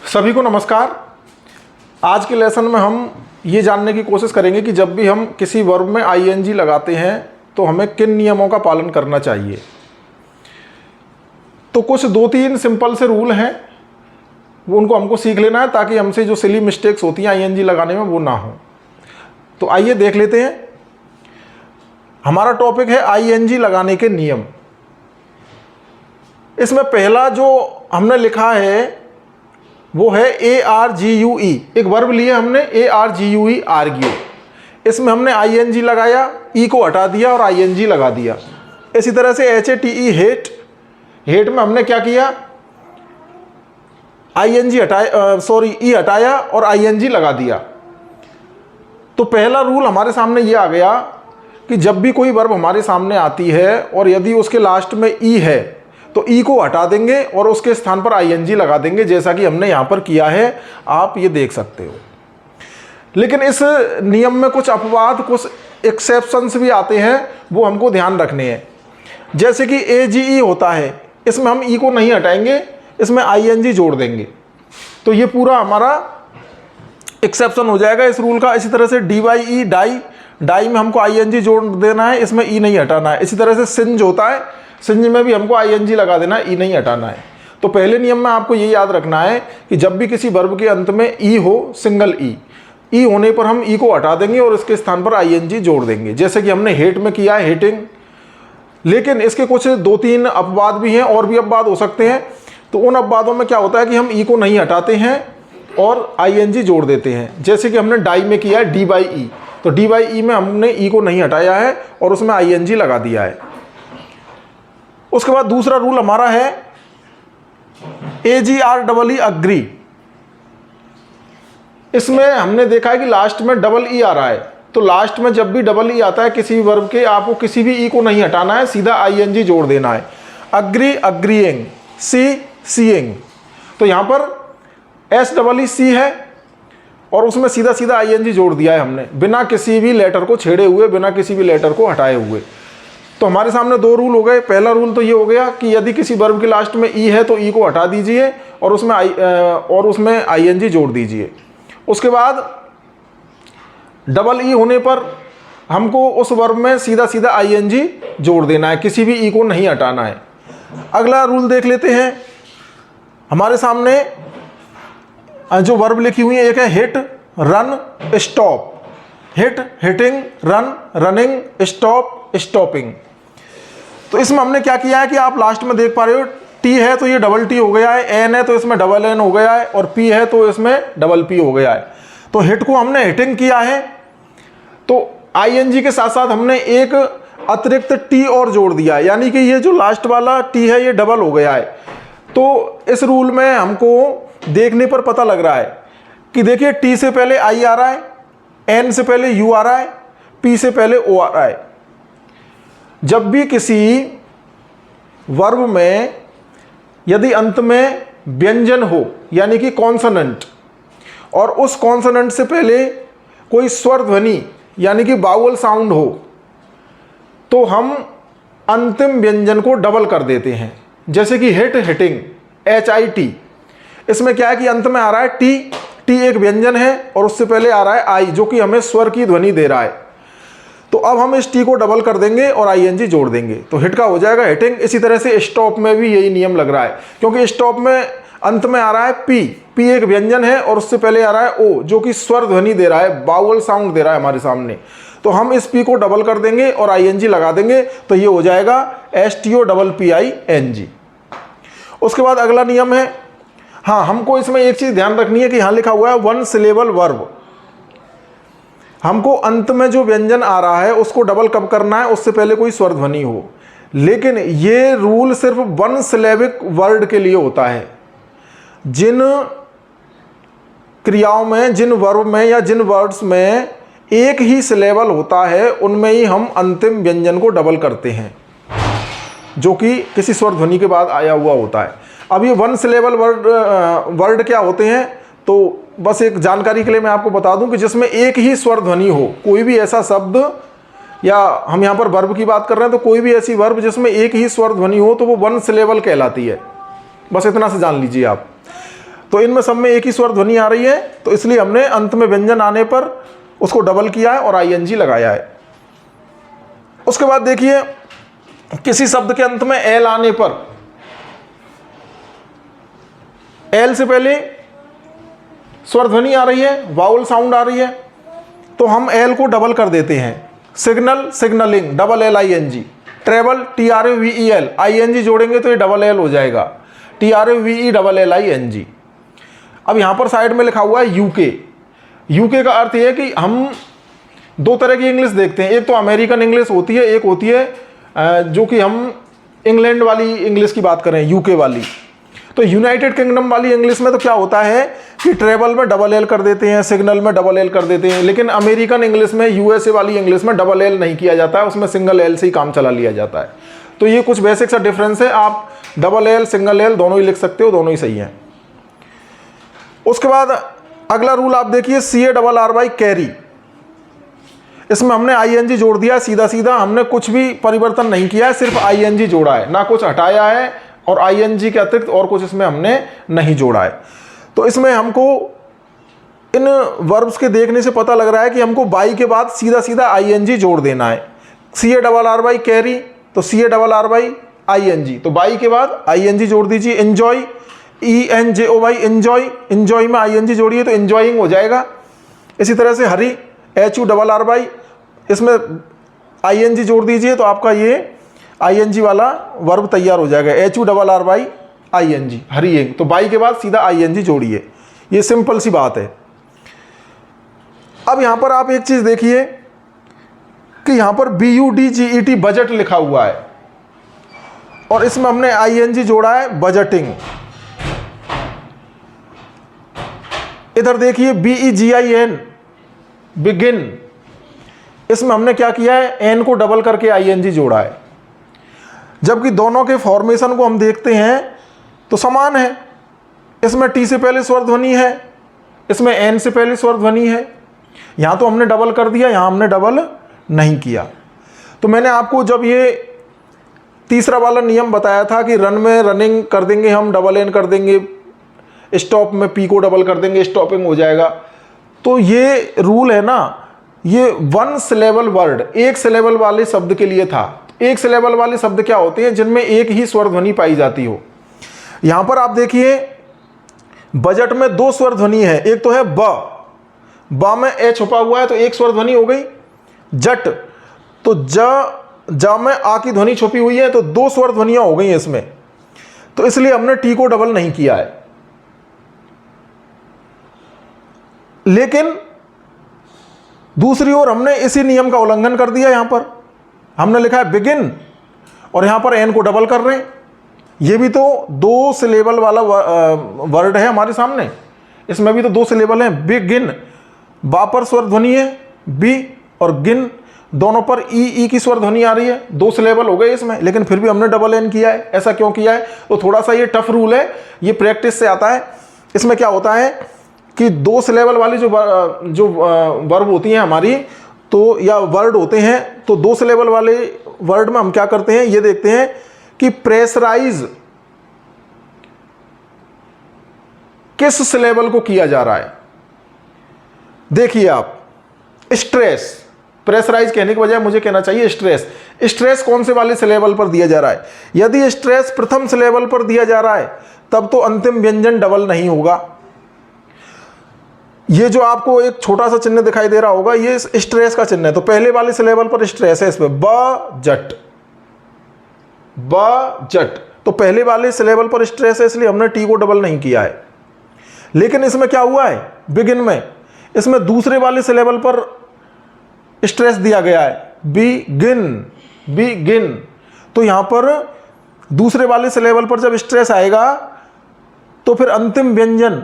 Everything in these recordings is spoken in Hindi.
सभी को नमस्कार। आज के लेसन में हम ये जानने की कोशिश करेंगे कि जब भी हम किसी वर्ब में आईएनजी लगाते हैं तो हमें किन नियमों का पालन करना चाहिए। तो कुछ 2-3 सिंपल से रूल हैं, वो उनको हमको सीख लेना है ताकि हमसे जो सिली मिस्टेक्स होती हैं आईएनजी लगाने में वो ना हो। तो आइए देख लेते हैं। हमारा टॉपिक है आईएनजी लगाने के नियम। इसमें पहला जो हमने लिखा है वो है ARGUE। एक वर्ब लिए हमने ARGUE, आर्ग्यू। इसमें हमने आईएनजी लगाया, ई को हटा दिया और आईएनजी लगा दिया। इसी तरह से HATE, हेट। हेट में हमने क्या किया, आईएनजी हटाया, ई हटाया और आईएनजी लगा दिया। तो पहला रूल हमारे सामने ये आ गया कि जब भी कोई वर्ब हमारे सामने आती है और यदि उसके लास्ट में ई है तो ई को हटा देंगे और उसके स्थान पर आईएनजी लगा देंगे, जैसा कि हमने यहाँ पर किया है, आप ये देख सकते हो। लेकिन इस नियम में कुछ अपवाद, कुछ एक्सेप्शंस भी आते हैं, वो हमको ध्यान रखने हैं। जैसे कि AGE होता है, इसमें हम ई को नहीं हटाएंगे, इसमें आईएनजी जोड़ देंगे, तो ये पूरा हमारा एक्सेप्शन हो जाएगा इस रूल का। इसी तरह से DYE, डाई में हमको आईएनजी जोड़ देना है, इसमें ई नहीं हटाना है। इसी तरह से सिंज होता है, सिंज में भी हमको आईएनजी लगा देना है, ई नहीं हटाना है। तो पहले नियम में आपको ये याद रखना है कि जब भी किसी वर्ब के अंत में ई हो, सिंगल ई होने पर हम ई को हटा देंगे और इसके स्थान पर आईएनजी जोड़ देंगे, जैसे कि हमने हेट में किया है, हेटिंग। लेकिन इसके कुछ 2-3 अपवाद भी हैं, और भी अपवाद हो सकते हैं। तो उन अपवादों में क्या होता है कि हम ई को नहीं हटाते हैं और आईएनजी जोड़ देते हैं, जैसे कि हमने डाई में किया है DYE। तो DYE में हमने ई को नहीं हटाया है और उसमें आईएनजी लगा दिया है। उसके बाद दूसरा रूल हमारा है AGREE, अग्री। इसमें हमने देखा है कि लास्ट में डबल ई आ रहा है, तो लास्ट में जब भी डबल ई आता है किसी भी वर्ब के, आपको किसी भी ई को नहीं हटाना है, सीधा आईएनजी जोड़ देना है। अग्री, अग्रीइंग, सी, सीइंग। तो यहां पर SEEC है और उसमें सीधा सीधा आईएनजी जोड़ दिया है हमने, बिना किसी भी लेटर को छेड़े हुए, बिना किसी भी लेटर को हटाए हुए। तो हमारे सामने 2 रूल हो गए। पहला रूल तो ये हो गया कि यदि किसी वर्ब के लास्ट में ई है तो ई को हटा दीजिए और उसमें आईएनजी जोड़ दीजिए। उसके बाद डबल ई होने पर हमको उस वर्ब में सीधा सीधा आईएनजी जोड़ देना है, किसी भी ई को नहीं हटाना है। अगला रूल देख लेते हैं। हमारे सामने जो वर्ब लिखी हुई है, एक है hit, run, stop. Hit, hitting, run, running, stop, stopping. तो इसमें हमने क्या किया है कि आप लास्ट में देख पा रहे हो, टी है तो ये डबल टी हो गया है, एन है तो इसमें डबल एन हो गया है, और पी है तो इसमें डबल पी हो गया है। तो हिट को हमने हिटिंग किया है, तो आईएनजी के साथ साथ हमने एक अतिरिक्त टी और जोड़ दिया है, यानी कि ये जो लास्ट वाला टी है ये डबल हो गया है। तो इस रूल में हमको देखने पर पता लग रहा है कि देखिए, टी से पहले आई आ रहा है, एन से पहले यू आ रहा है, पी से पहले ओ आ रहा है। जब भी किसी वर्ब में यदि अंत में व्यंजन हो, यानी कि कॉन्सोनेंट, और उस कॉन्सोनेंट से पहले कोई स्वर ध्वनि यानी कि वावल साउंड हो, तो हम अंतिम व्यंजन को डबल कर देते हैं। जैसे कि हिट, हिटिंग, HIT। इसमें क्या है कि अंत में आ रहा है टी एक व्यंजन है और उससे पहले आ रहा है आई, जो कि हमें स्वर की ध्वनि दे रहा है। तो अब हम इस टी को डबल कर देंगे और आईएनजी जोड़ देंगे, तो हिट का हो जाएगा हिटिंग। इसी तरह से स्टॉप में भी यही नियम लग रहा है, क्योंकि स्टॉप में अंत में आ रहा है पी एक व्यंजन है और उससे पहले आ रहा है ओ, जो कि स्वर ध्वनि दे रहा है, वावल साउंड दे रहा है हमारे सामने। तो हम इस पी को डबल कर देंगे और आईएनजी लगा देंगे, तो ये हो जाएगा STOPPING। उसके बाद अगला नियम है, हाँ, हमको इसमें एक चीज ध्यान रखनी है कि यहां लिखा हुआ है 1 सिलेबल वर्ब। हमको अंत में जो व्यंजन आ रहा है उसको डबल कब करना है, उससे पहले कोई स्वर ध्वनि हो। लेकिन ये रूल सिर्फ 1 सिलेबिक वर्ड के लिए होता है। जिन क्रियाओं में, जिन वर्ब में या जिन वर्ड्स में एक ही सिलेबल होता है, उनमें ही हम अंतिम व्यंजन को डबल करते हैं, जो कि किसी स्वर ध्वनि के बाद आया हुआ होता है। अब ये 1 सिलेबल वर्ड क्या होते हैं, तो बस एक जानकारी के लिए मैं आपको बता दूं कि जिसमें एक ही स्वर ध्वनि हो, कोई भी ऐसा शब्द, या हम यहाँ पर वर्ब की बात कर रहे हैं तो कोई भी ऐसी वर्ब जिसमें एक ही स्वर ध्वनि हो तो वो 1 सिलेबल कहलाती है। बस इतना से जान लीजिए आप। तो इनमें सब में एक ही स्वर ध्वनि आ रही है, तो इसलिए हमने अंत में व्यंजन आने पर उसको डबल किया है और आईएनजी लगाया है। उसके बाद देखिए किसी शब्द के अंत में एल आने पर, एल से पहले स्वर ध्वनि आ रही है, वाउल साउंड आ रही है, तो हम एल को डबल कर देते हैं। Signal, signalling, double L I N G. Travel, TRAVEL, ING जोड़ेंगे तो ये डबल एल हो जाएगा, TRAVELLING। अब यहाँ पर साइड में लिखा हुआ है यूके। यूके का अर्थ ये है कि हम दो तरह की इंग्लिश देखते हैं, एक तो अमेरिकन इंग्लिश होती है, एक होती है जो कि हम इंग्लैंड वाली इंग्लिश की बात करें, यूके वाली। तो यूनाइटेड किंगडम वाली इंग्लिश में तो क्या होता है कि ट्रेवल में डबल एल कर देते हैं, सिग्नल में डबल एल कर देते हैं, लेकिन अमेरिकन इंग्लिश में, यूएसए वाली इंग्लिश में डबल एल नहीं किया जाता है, उसमें सिंगल एल से ही काम चला लिया जाता है। तो ये कुछ बेसिक सा डिफरेंस है, आप डबल एल सिंगल एल दोनों ही लिख सकते हो, दोनों ही सही है। उसके बाद अगला रूल आप देखिए, CARRY, कैरी। इसमें हमने ING जोड़ दिया, सीधा सीधा हमने कुछ भी परिवर्तन नहीं किया है, सिर्फ ING जोड़ा है, ना कुछ हटाया है, और ING के अतिरिक्त और कुछ इसमें हमने नहीं जोड़ा है। तो इसमें हमको इन वर्ब्स के देखने से पता लग रहा है कि हमको बाई के बाद सीधा सीधा ING जोड़ देना है। CARRY कैरी, तो CARRY ING, तो बाई के बाद ING जोड़ दीजिए। एंजॉय, ENJOY, एंजॉय, एंजॉय में ING जोड़िए तो एंजॉइंग हो जाएगा। इसी तरह से हरी, HURRY, इसमें ING जोड़ दीजिए तो आपका ये ING वाला वर्ब तैयार हो जाएगा, HURRY, हरिएंग। तो बाई के बाद सीधा ING जोड़िए, ये सिंपल सी बात है। अब यहां पर आप एक चीज देखिए कि यहां पर BUDGET, बजट लिखा हुआ है, और इसमें हमने ING जोड़ा है, बजटिंग। इधर देखिए BEGIN, बिगिन, इसमें हमने क्या किया है, एन को डबल करके ING जोड़ा है। जबकि दोनों के फॉर्मेशन को हम देखते हैं तो समान है, इसमें टी से पहले स्वर ध्वनि है, इसमें एन से पहले स्वर ध्वनि है। यहाँ तो हमने डबल कर दिया, यहाँ हमने डबल नहीं किया। तो मैंने आपको जब ये तीसरा वाला नियम बताया था कि रन में रनिंग कर देंगे हम, डबल एन कर देंगे, स्टॉप में पी को डबल कर देंगे, स्टॉपिंग हो जाएगा। तो ये रूल है ना, ये वन सिलेबल वर्ड, एक सिलेबल वाले शब्द के लिए था। एक सिलेबल वाले शब्द क्या होते हैं, जिनमें एक ही स्वर ध्वनि पाई जाती हो। यहां पर आप देखिए बजट में दो स्वर ध्वनि है, एक तो है ब में ए छुपा हुआ है तो एक स्वर ध्वनि हो गई। जट, तो ज में आ की ध्वनि छुपी हुई है तो दो स्वर ध्वनियां हो गई इसमें, तो इसलिए हमने टी को डबल नहीं किया है। लेकिन दूसरी ओर हमने इसी नियम का उल्लंघन कर दिया। यहां पर हमने लिखा है बिगिन और यहां पर एन को डबल कर रहे हैं। ये भी तो दो सिलेबल वाला वर्ड है हमारे सामने, इसमें भी तो दो सिलेबल हैं। बिगिन, बा पर स्वर ध्वनि है बी, और गिन दोनों पर ई की स्वर ध्वनि आ रही है, दो सिलेबल हो गए इसमें, लेकिन फिर भी हमने डबल एन किया है। ऐसा क्यों किया है? तो थोड़ा सा ये टफ रूल है, ये प्रैक्टिस से आता है। इसमें क्या होता है कि दो सिलेबल वाली जो वर्ब होती हैं हमारी, तो या वर्ड होते हैं, तो दो सिलेबल वाले वर्ड में हम क्या करते हैं, ये देखते हैं कि प्रेशराइज किस सिलेबल को किया जा रहा है। देखिए आप, स्ट्रेस, प्रेशराइज कहने के बजाय मुझे कहना चाहिए स्ट्रेस। स्ट्रेस कौन से वाले सिलेबल पर दिया जा रहा है? यदि स्ट्रेस प्रथम सिलेबल पर दिया जा रहा है तब तो अंतिम व्यंजन डबल नहीं होगा। ये जो आपको एक छोटा सा चिन्ह दिखाई दे रहा होगा, ये स्ट्रेस का चिन्ह है, तो पहले वाले सिलेबल पर स्ट्रेस है, इसमें बजट, बजट, तो पहले वाले सिलेबल पर स्ट्रेस है, इसलिए हमने टी को डबल नहीं किया है। लेकिन इसमें क्या हुआ है, बिगिन में, इसमें दूसरे वाले सिलेबल पर स्ट्रेस दिया गया है, बिगिन, बिगिन, तो यहां पर दूसरे वाले सिलेबल पर जब स्ट्रेस आएगा तो फिर अंतिम व्यंजन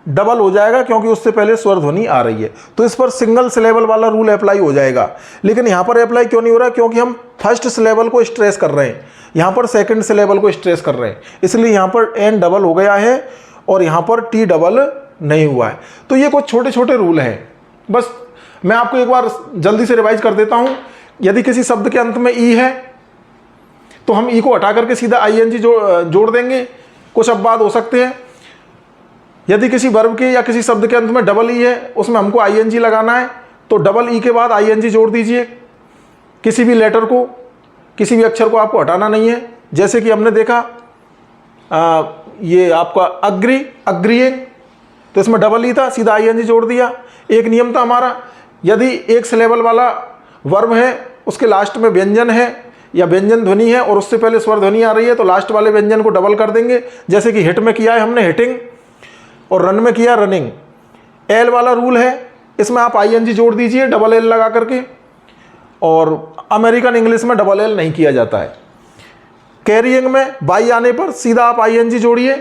डबल हो जाएगा, क्योंकि उससे पहले स्वर ध्वनि आ रही है। तो इस पर सिंगल सिलेबल वाला रूल अप्लाई हो जाएगा। लेकिन यहां पर अप्लाई क्यों नहीं हो रहा? क्योंकि हम फर्स्ट सिलेबल को स्ट्रेस कर रहे हैं, यहां पर सेकंड सिलेबल को स्ट्रेस कर रहे हैं, इसलिए यहां पर एन डबल हो गया है और यहां पर टी डबल नहीं हुआ है। तो ये कुछ छोटे छोटे रूल हैं। बस मैं आपको एक बार जल्दी से रिवाइज कर देता हूं। यदि किसी शब्द के अंत में ई है तो हम ई को हटा करके सीधा ING जोड़ देंगे। कुछ अपवाद हो सकते हैं, यदि किसी वर्ब के या किसी शब्द के अंत में डबल ई है, उसमें हमको आईएनजी लगाना है, तो डबल ई के बाद आईएनजी जोड़ दीजिए। किसी भी लेटर को, किसी भी अक्षर को आपको हटाना नहीं है। जैसे कि हमने देखा ये आपका अग्री, अग्रीइंग, तो इसमें डबल ई था, सीधा आईएनजी जोड़ दिया। एक नियम था हमारा, यदि एक सिलेबल वाला वर्ब है, उसके लास्ट में व्यंजन है या व्यंजन ध्वनि है और उससे पहले स्वर ध्वनि आ रही है, तो लास्ट वाले व्यंजन को डबल कर देंगे। जैसे कि हिट में किया है हमने हिटिंग, और रन में किया रनिंग। एल वाला रूल है, इसमें आप आईएनजी जोड़ दीजिए डबल एल लगा करके, और अमेरिकन इंग्लिश में डबल एल नहीं किया जाता है। कैरियंग में बाई आने पर सीधा आप आईएनजी जोड़िए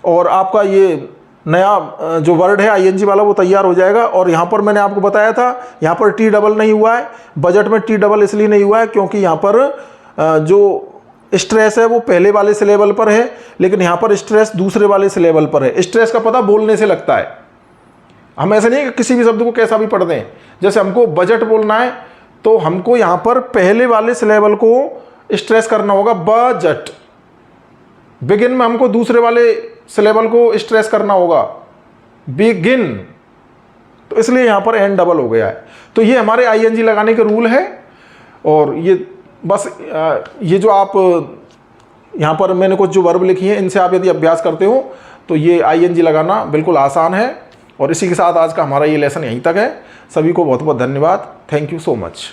और आपका ये नया जो वर्ड है आईएनजी वाला वो तैयार हो जाएगा। और यहाँ पर मैंने आपको बताया था, यहाँ पर टी डबल नहीं हुआ है, बजट में टी डबल इसलिए नहीं हुआ है क्योंकि यहाँ पर जो स्ट्रेस है वो पहले वाले सिलेबल पर है, लेकिन यहाँ पर स्ट्रेस दूसरे वाले सिलेबल पर है। स्ट्रेस का पता बोलने से लगता है। हम ऐसे नहीं कि किसी भी शब्द को कैसा भी पढ़ दें। जैसे हमको बजट बोलना है तो हमको यहाँ पर पहले वाले सिलेबल को स्ट्रेस करना होगा, बजट। बिगिन में हमको दूसरे वाले सिलेबल को स्ट्रेस करना होगा, बिगिन। तो इसलिए यहाँ पर एन डबल हो गया है। तो ये हमारे आईएनजी लगाने के रूल है। और ये बस ये जो आप यहाँ पर मैंने कुछ जो वर्ब लिखी हैं, इनसे आप यदि अभ्यास करते हो तो ये आईएनजी लगाना बिल्कुल आसान है। और इसी के साथ आज का हमारा ये लेसन यहीं तक है। सभी को बहुत बहुत धन्यवाद। Thank you so much.